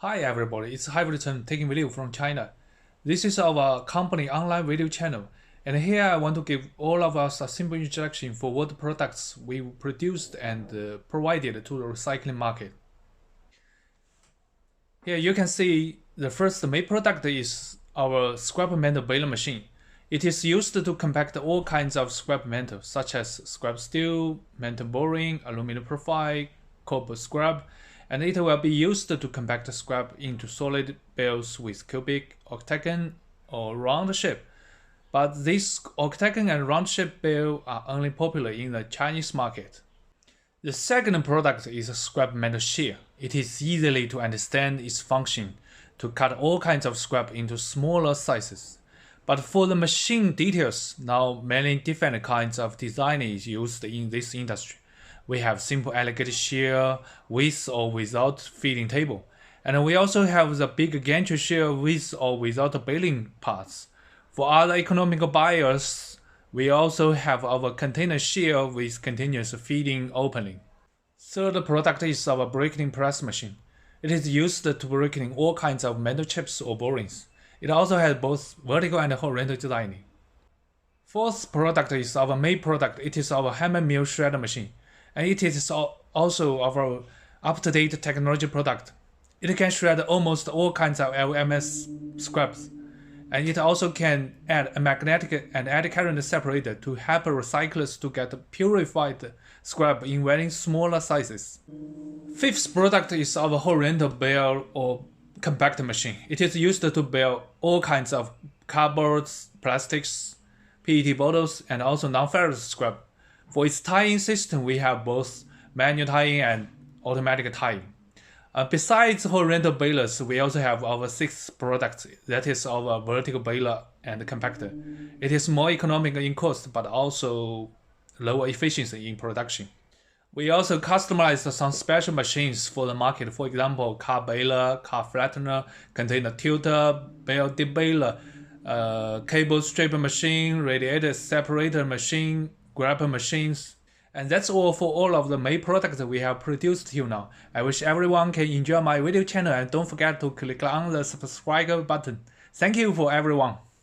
Hi everybody, it's Hybriton taking video from China. This is our company online video channel, and here I want to give all of us a simple introduction for what products we produced and provided to the recycling market. Here you can see the first main product is our scrap metal baler machine. It is used to compact all kinds of scrap metal such as scrap steel, metal boring, aluminum profile, copper scrap, and it will be used to compact scrap into solid bales with cubic, octagon, or round shape. But these octagon and round shape bale are only popular in the Chinese market. The second product is a scrap metal shear. It is easily to understand its function to cut all kinds of scrap into smaller sizes. But for the machine details, now many different kinds of design is used in this industry. We have simple elegant shear with or without feeding table. And we also have the big gantry shear with or without baling parts. For other economical buyers, we also have our container shear with continuous feeding opening. Third product is our briqueting press machine. It is used to briqueting all kinds of metal chips or borings. It also has both vertical and horizontal designing. Fourth product is our main product. It is our hammer mill shredder machine, and it is also our up-to-date technology product. It can shred almost all kinds of LMS scraps, and it also can add a magnetic and eddy current separator to help recyclers to get purified scrap in very smaller sizes. Fifth product is our horizontal bale or compact machine. It is used to bale all kinds of cardboards, plastics, PET bottles, and also non-ferrous scrap. For its tying system, we have both manual tying and automatic tying. Besides horizontal balers, we also have our sixth product, that is our vertical baler and compactor. It is more economical in cost, but also lower efficiency in production. We also customized some special machines for the market, for example, car baler, car flattener, container tilter, bale debaler, cable stripper machine, radiator separator machine, grapple machines. And that's all for all of the main products we have produced till now. I wish everyone can enjoy my video channel and don't forget to click on the subscribe button. Thank you for everyone.